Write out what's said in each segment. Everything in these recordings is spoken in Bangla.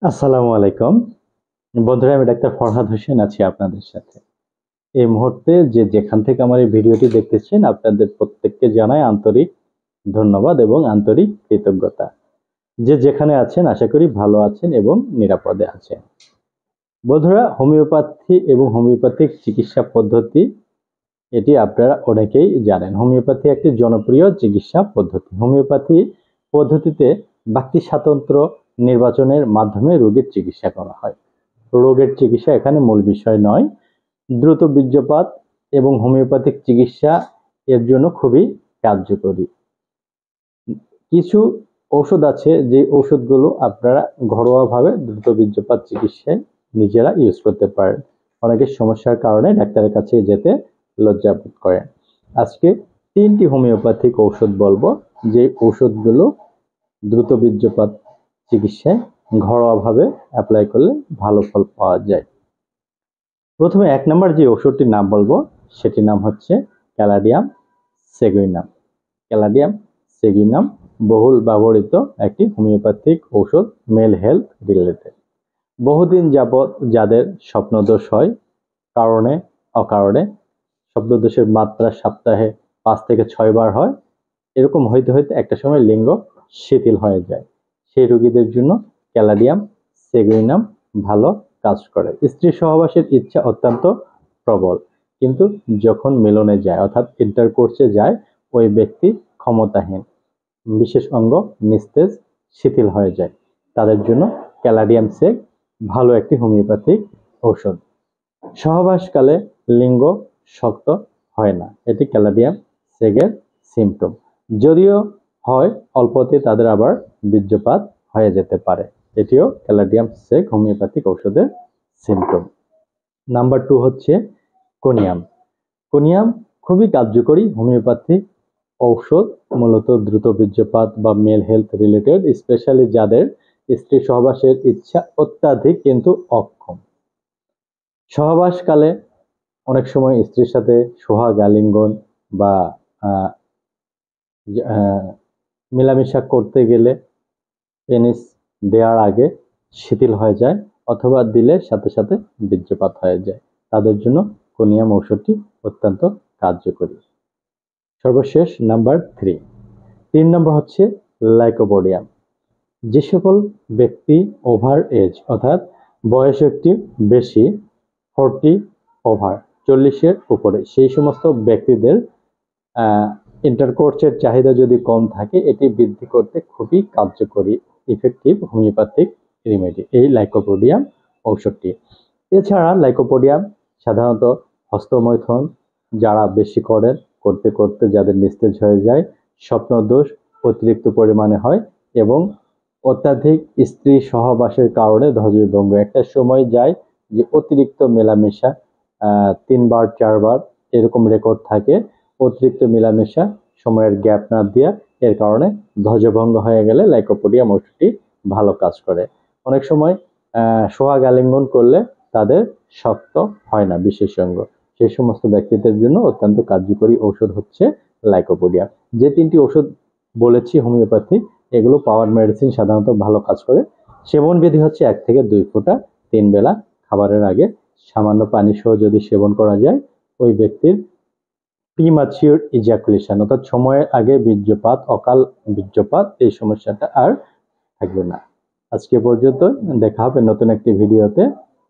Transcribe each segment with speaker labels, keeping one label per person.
Speaker 1: আসসালামু আলাইকুম বন্ধুরা, আমি ডাক্তার ফরহাদ হোসেন আছি আপনাদের সাথে। এই মুহূর্তে যেখান থেকে আমার এই ভিডিওটি দেখতেছেন, আপনাদের প্রত্যেককে জানাই আন্তরিক ধন্যবাদ এবং আন্তরিক কৃতজ্ঞতা। যেখানে আছেন আশা করি ভালো আছেন এবং নিরাপদে আছেন। বন্ধুরা, হোমিওপ্যাথি এবং হোমিওপ্যাথিক চিকিৎসা পদ্ধতি এটি আপনারা অনেকেই জানেন। হোমিওপ্যাথি একটি জনপ্রিয় চিকিৎসা পদ্ধতি। হোমিওপ্যাথি পদ্ধতিতে ব্যক্তি স্বাতন্ত্র্য নির্বাচনের মাধ্যমে রোগীর চিকিৎসা করা হয়। রোগের চিকিৎসা এখানে মূল বিষয় নয়। দ্রুত বীর্যপাত এবং হোমিওপ্যাথিক চিকিৎসা এর জন্য খুবই কার্যকরী। কিছু ঔষধ আছে যে ঔষধগুলো আপনারা ঘরোয়াভাবে দ্রুত বীর্যপাত চিকিৎসায় নিজেরা ইউজ করতে পারেন। অনেকের সমস্যার কারণে ডাক্তারের কাছে যেতে লজ্জা বোধ করেন। আজকে 3টি হোমিওপ্যাথিক ঔষধ বলবো, যে ঔষধগুলো দ্রুত বীর্যপাত চিকিৎসায় ঘরোয়াভাবে অ্যাপ্লাই করলে ভালো ফল পাওয়া যায়। প্রথমে 1 নম্বর যে ওষুধটির নাম বলবো সেটির নাম হচ্ছে ক্যালাডিয়াম সেগুইনাম। ক্যালাডিয়াম সেগুইনাম বহুল ব্যবহৃত একটি হোমিওপ্যাথিক ঔষধ, মেল হেলথ রিলেটেড। বহুদিন যাবৎ যাদের স্বপ্নদোষ হয় কারণে অকারণে, স্বপ্নদোষের মাত্রা সপ্তাহে 5 থেকে 6 বার হয়, এরকম হইতে হইতে একটা সময় লিঙ্গ শিথিল হয়ে যায়, সেই রোগীদের জন্য ক্যালাডিয়াম সেগুইনাম ভালো কাজ করে। স্ত্রী সহবাসের ইচ্ছা অত্যন্ত প্রবল, কিন্তু যখন মিলনে যায় অর্থাৎ ইন্টারকোর্সে যায় ওই ব্যক্তি ক্ষমতাহীন, বিশেষ অঙ্গ নিস্তেজ শিথিল হয়ে যায়, তাদের জন্য ক্যালাডিয়াম সেগ ভালো একটি হোমিওপ্যাথিক ঔষধ। সহবাসকালে লিঙ্গ শক্ত হয় না, এটি ক্যালাডিয়াম সেগের সিমটম। যদিও হয় অল্পতে তাদের আবার বীর্যপাত হয়ে যেতে পারে, এটিও ক্যালাডিয়াম সেগ হোমিওপ্যাথিক ঔষধের সিমটম। নাম্বার 2 হচ্ছে কোনিয়াম। কোনিয়াম খুবই কার্যকরী হোমিওপ্যাথিক ঔষধ, মূলত দ্রুত বীর্যপাত বা মেল হেলথ রিলেটেড, স্পেশালি যাদের স্ত্রী সহবাসের ইচ্ছা অত্যাধিক কিন্তু অক্ষম। সহবাসকালে অনেক সময় স্ত্রীর সাথে সোহাগ আলিঙ্গন বা মেলামেশা করতে গেলে পেনিস দেওয়ার আগে শিথিল হয়ে যায় অথবা দিলে সাথে সাথে বীর্যপাত হয়ে যায়, তাদের জন্য কোনিয়াম ঔষধটি অত্যন্ত কার্যকরী। সর্বশেষ নাম্বার 3 নম্বর হচ্ছে লাইকোপোডিয়াম। যে সকল ব্যক্তি ওভার এজ অর্থাৎ বয়স একটি বেশি, 40 ওভার 40-এর উপরে, সেই সমস্ত ব্যক্তিদের ইন্টারকোর্সের চাহিদা যদি কম থাকে, এটি বৃদ্ধি করতে খুবই কার্যকরী ইফেক্টিভ হোমিওপ্যাথিক রেমেডি এই লাইকোপোডিয়াম ঔষধটি। এছাড়া লাইকোপোডিয়াম সাধারণত হস্তমৈথুন যারা বেশি করেন, করতে করতে যাদের নিস্তেজ হয়ে যায়, স্বপ্নদোষ অতিরিক্ত পরিমাণে হয় এবং অত্যাধিক স্ত্রী সহবাসের কারণে ধ্বজভঙ্গ, একটা সময় যায় যে অতিরিক্ত মেলামেশা 3 বার 4 বার এরকম রেকর্ড থাকে, অতিরিক্ত মেলামেশা সময়ের গ্যাপ না দিয়ে এর কারণে ধ্বজভঙ্গ হয়ে গেলে লাইকোপোডিয়াম ওষুধটি ভালো কাজ করে। অনেক সময় সোহাগ আলিঙ্গন করলে তাদের শক্ত হয় না বিশেষ অঙ্গ, সেই সমস্ত ব্যক্তিদের জন্য অত্যন্ত কার্যকরী ঔষধ হচ্ছে লাইকোপোডিয়াম। যে 3টি ওষুধ বলেছি হোমিওপ্যাথি, এগুলো পাওয়ার মেডিসিন, সাধারণত ভালো কাজ করে। সেবন বিধি হচ্ছে 1 থেকে 2 ফোঁটা 3 বেলা খাবারের আগে সামান্য পানি সহ যদি সেবন করা যায়, ওই ব্যক্তির প্রিম্যাচিউর ইজাকুলেশন অর্থাৎ সময়ের আগে বীর্যপাত, অকাল বীর্যপাত, এই সমস্যাটা আর থাকবে না। আজকে পর্যন্ত, দেখা হবে নতুন একটি ভিডিওতে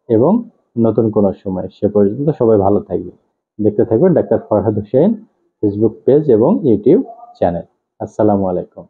Speaker 1: এবং নতুন কোনো সময়। সে পর্যন্ত সবাই ভালো থাকবেন। দেখতে থাকবেন doctor Farhad Hossain Facebook page এবং ইউটিউব চ্যানেল। আসসালামু আলাইকুম।